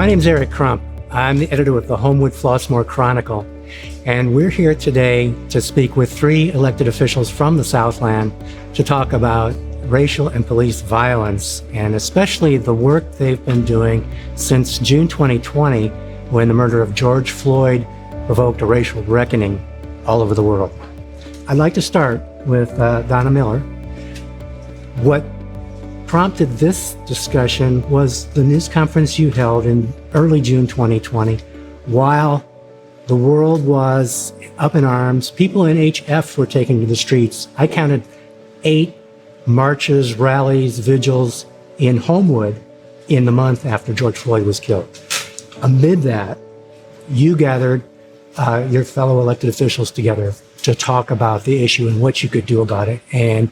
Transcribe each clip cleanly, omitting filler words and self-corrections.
My name's Eric Crump. I'm the editor of the Homewood Flossmoor Chronicle, and we're here today to speak with three elected officials from the Southland to talk about racial and police violence, and especially the work they've been doing since June 2020, when the murder of George Floyd provoked a racial reckoning all over the world. I'd like to start with Donna Miller. What prompted this discussion was the news conference you held in early June 2020. While the world was up in arms, people in HF were taking to the streets. I counted 8 marches, rallies, vigils in Homewood in the month after George Floyd was killed. Amid that, you gathered your fellow elected officials together to talk about the issue and what you could do about it. And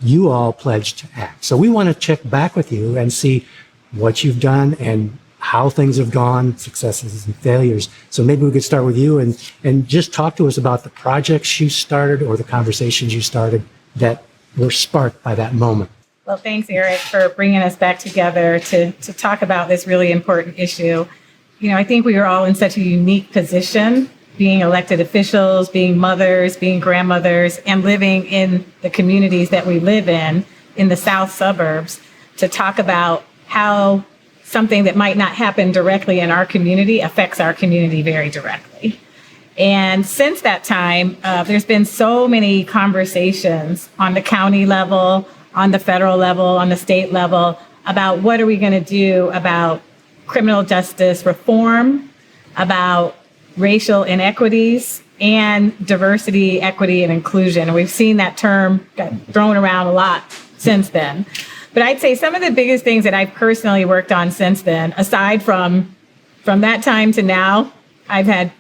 you all pledged to act. So we want to check back with you and see what you've done and how things have gone, successes and failures. So maybe we could start with you and just talk to us about the projects you started or the conversations you started that were sparked by that moment. Well, thanks, Eric, for bringing us back together to talk about this really important issue. You know, I think we are all in such a unique position, being elected officials, being mothers, being grandmothers, and living in the communities that we live in the South suburbs, to talk about how something that might not happen directly in our community affects our community very directly. And since that time, there's been so many conversations on the county level, on the federal level, on the state level, about what are we going to do about criminal justice reform, about racial inequities, and diversity, equity, and inclusion. And we've seen that term get thrown around a lot since then. But I'd say some of the biggest things that I've personally worked on since then, aside from that time to now, I've had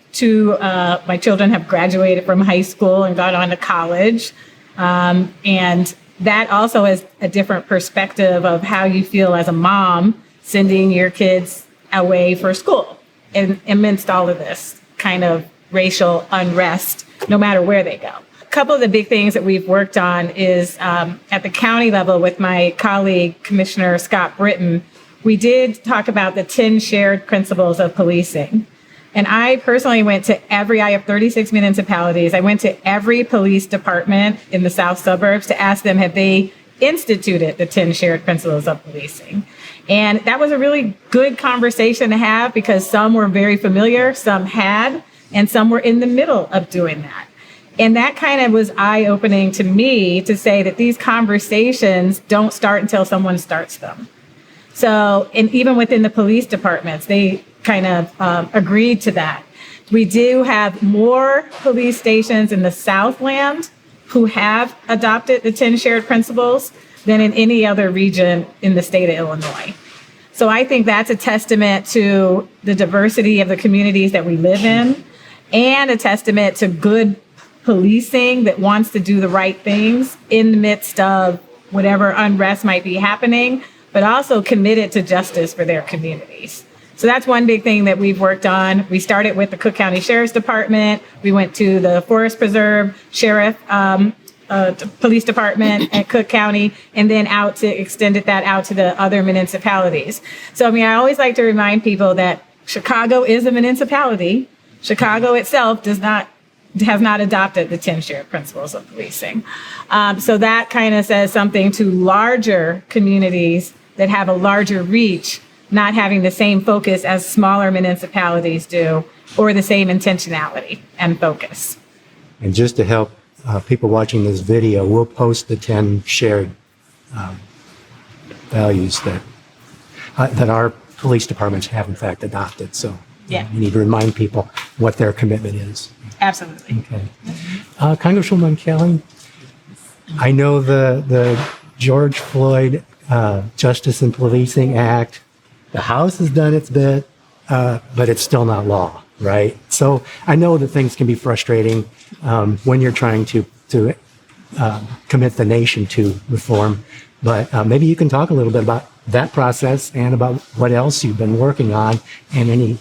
my children have graduated from high school and gone on to college. And that also is a different perspective of how you feel as a mom sending your kids away for school and amidst all of this kind of racial unrest, no matter where they go. A couple of the big things that we've worked on is at the county level with my colleague, Commissioner Scott Britton, we did talk about the 10 shared principles of policing. And I personally went to I have 36 municipalities. I went to every police department in the South suburbs to ask them, have they instituted the 10 shared principles of policing? And that was a really good conversation to have, because some were very familiar, some had, and some were in the middle of doing that. And that kind of was eye-opening to me to say that these conversations don't start until someone starts them. So, and even within the police departments, they kind of agreed to that. We do have more police stations in the Southland who have adopted the 10 shared principles than in any other region in the state of Illinois. So I think that's a testament to the diversity of the communities that we live in, and a testament to good policing that wants to do the right things in the midst of whatever unrest might be happening, but also committed to justice for their communities. So that's one big thing that we've worked on. We started with the Cook County Sheriff's Department. We went to the Forest Preserve Sheriff Police Department at Cook County, and then extended that out to the other municipalities. So, I mean, I always like to remind people that Chicago is a municipality. Chicago itself has not adopted the 10 shared principles of policing. So that kind of says something to larger communities that have a larger reach, not having the same focus as smaller municipalities do, or the same intentionality and focus. And just to help people watching this video, we'll post the 10 shared values that our police departments have in fact adopted. So yeah, we need to remind people what their commitment is. Absolutely. Okay. Congresswoman Kelly, I know the George Floyd Justice and Policing Act, the House has done its bit, but it's still not law, right? So I know that things can be frustrating when you're trying to commit the nation to reform, but maybe you can talk a little bit about that process and about what else you've been working on and any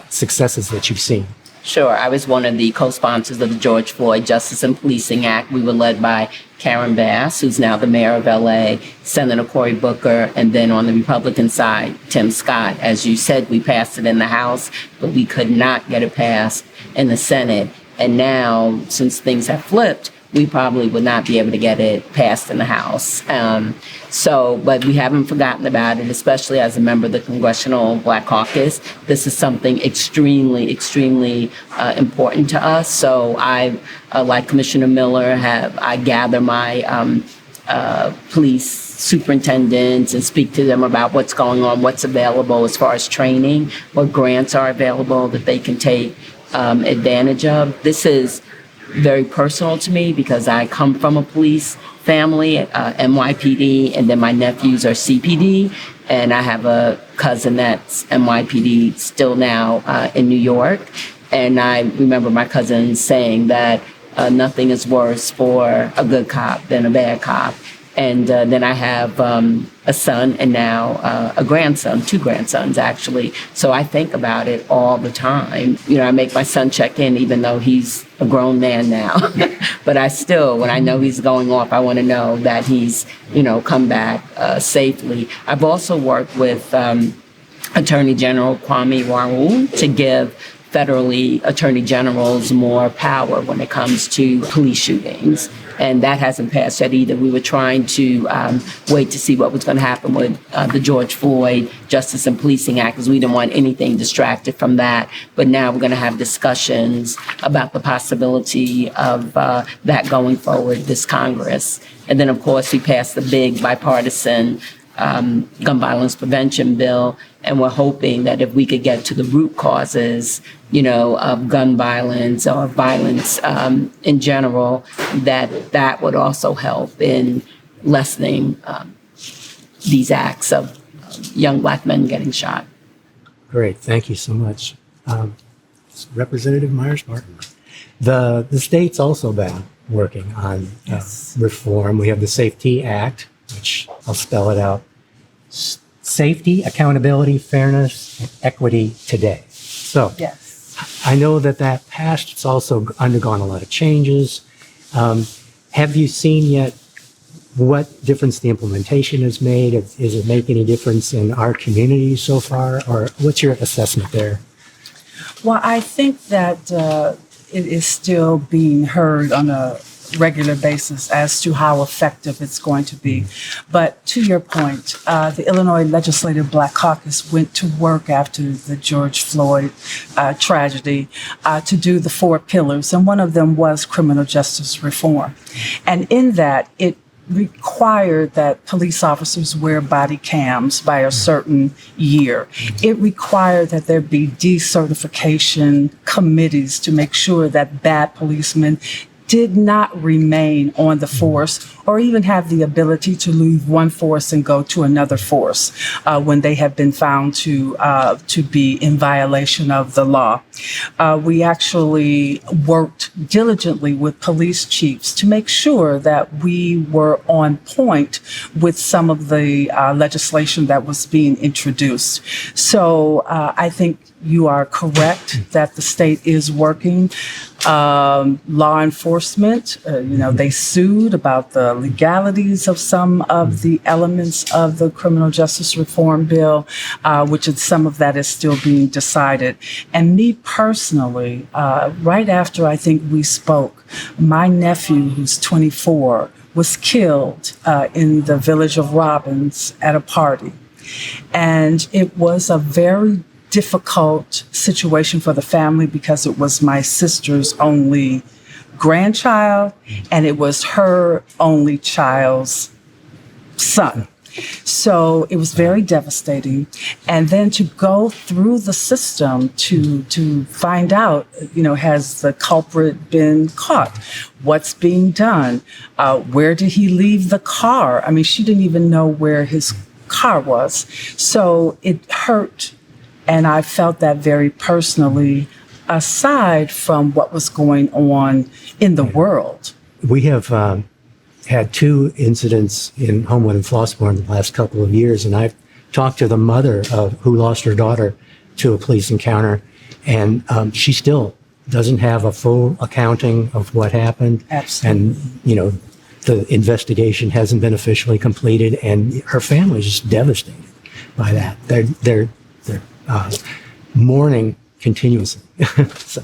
successes that you've seen. Sure. I was one of the co-sponsors of the George Floyd Justice and Policing Act. We were led by Karen Bass, who's now the mayor of LA, Senator Cory Booker, and then on the Republican side, Tim Scott. As you said, we passed it in the House, but we could not get it passed in the Senate. And now, since things have flipped, we probably would not be able to get it passed in the House. But we haven't forgotten about it, especially as a member of the Congressional Black Caucus. This is something extremely, extremely important to us. So I, like Commissioner Miller, I gather my police superintendents and speak to them about what's going on, what's available as far as training, what grants are available that they can take advantage of. This is very personal to me because I come from a police family, NYPD, and then my nephews are CPD, and I have a cousin that's NYPD still now in New York. And I remember my cousin saying that nothing is worse for a good cop than a bad cop. And then I have a son and now a grandson, 2 grandsons, actually. So I think about it all the time. You know, I make my son check in, even though he's a grown man now. But I still, when I know he's going off, I want to know that he's, come back safely. I've also worked with Attorney General Kwame Raoul to give federally attorney generals more power when it comes to police shootings. And that hasn't passed yet either. We were trying to wait to see what was going to happen with the George Floyd Justice and Policing Act, because we didn't want anything distracted from that. But now we're going to have discussions about the possibility of that going forward this Congress. And then, of course, we passed the big bipartisan gun violence prevention bill. And we're hoping that if we could get to the root causes, of gun violence or violence in general, that would also help in lessening these acts of young Black men getting shot. Great. Thank you so much. Representative Myers-Martin. The state's also been working on reform. We have the Safety Act, which I'll spell it out. Safety, accountability, fairness, and equity today. So I know that passed. It's also undergone a lot of changes. Have you seen yet what difference the implementation has made? Is it make any difference in our community so far? Or what's your assessment there? Well, I think that it is still being heard on a regular basis as to how effective it's going to be. But to your point, the Illinois Legislative Black Caucus went to work after the George Floyd tragedy to do the 4 pillars, and one of them was criminal justice reform. And in that, it required that police officers wear body cams by a certain year. It required that there be decertification committees to make sure that bad policemen did not remain on the force or even have the ability to leave one force and go to another force when they have been found to be in violation of the law. We actually worked diligently with police chiefs to make sure that we were on point with some of the legislation that was being introduced. So I think you are correct that the state is working. Law enforcement, they sued about the legalities of some of the elements of the criminal justice reform bill, which is some of that is still being decided. And me personally, right after I think we spoke, my nephew, who's 24, was killed in the village of Robbins at a party. And it was a very difficult situation for the family because it was my sister's only grandchild and it was her only child's son. So it was very devastating. And then to go through the system to find out, has the culprit been caught? What's being done? Where did he leave the car? I mean, she didn't even know where his car was. So it hurt. And I felt that very personally, aside from what was going on in the world. We have had 2 incidents in Homewood and Flossmoor in the last couple of years, and I've talked to the mother who lost her daughter to a police encounter, and she still doesn't have a full accounting of what happened. Absolutely. And, the investigation hasn't been officially completed, and her family is just devastated by that. They're mourning continuously. So,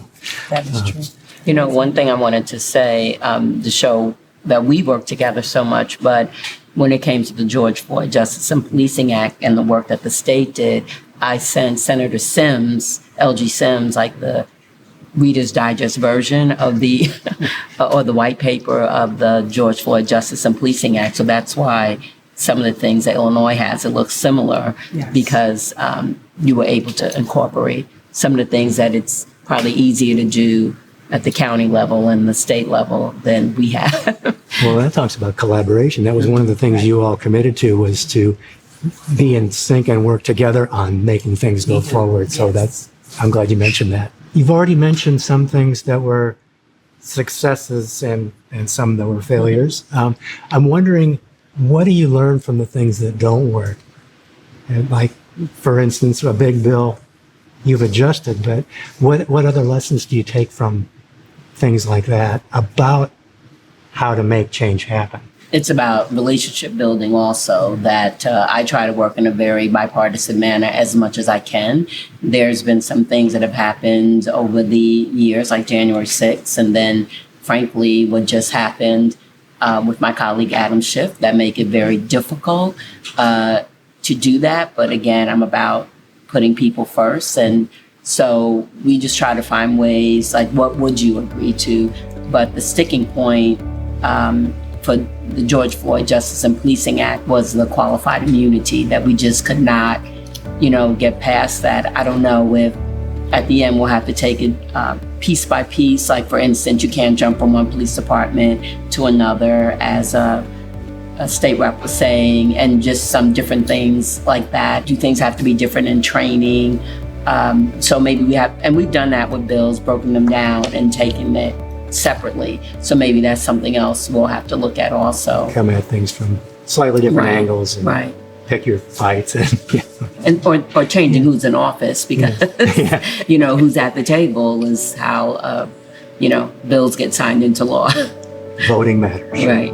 That is true. You know, one thing I wanted to say, to show that we work together so much, but when it came to the George Floyd Justice and Policing Act and the work that the state did, I sent Senator Sims, LG Sims, like the Reader's Digest version of the, or the white paper of the George Floyd Justice and Policing Act. So that's why some of the things that Illinois has, it looks similar, Yes. because you were able to incorporate some of the things that it's probably easier to do at the county level and the state level than we have. well, that talks about collaboration. That was one of the things you all committed to, was to be in sync and work together on making things go forward. So I'm glad you mentioned that. You've already mentioned some things that were successes and some that were failures. I'm wondering, what do you learn from the things that don't work? And like, for instance, a big bill, you've adjusted, but what other lessons do you take from things like that about how to make change happen? It's about relationship building also, that I try to work in a very bipartisan manner as much as I can. There's been some things that have happened over the years, like January 6th, and then frankly what just happened with my colleague Adam Schiff, that make it very difficult to do that. But again, I'm about putting people first, and so we just try to find ways, like what would you agree to? But the sticking point for the George Floyd Justice and Policing Act was the qualified immunity, that we just could not, get past that. I don't know if at the end we'll have to take it piece by piece. Like, for instance, you can't jump from one police department to another, as a state rep was saying, and just some different things like that. Do things have to be different in training? So maybe we've done that with bills, broken them down and taken it separately. So maybe that's something else we'll have to look at also. Come at things from slightly different angles and pick your fights and or changing who's in office, because who's at the table is how bills get signed into law. Voting matters. Right.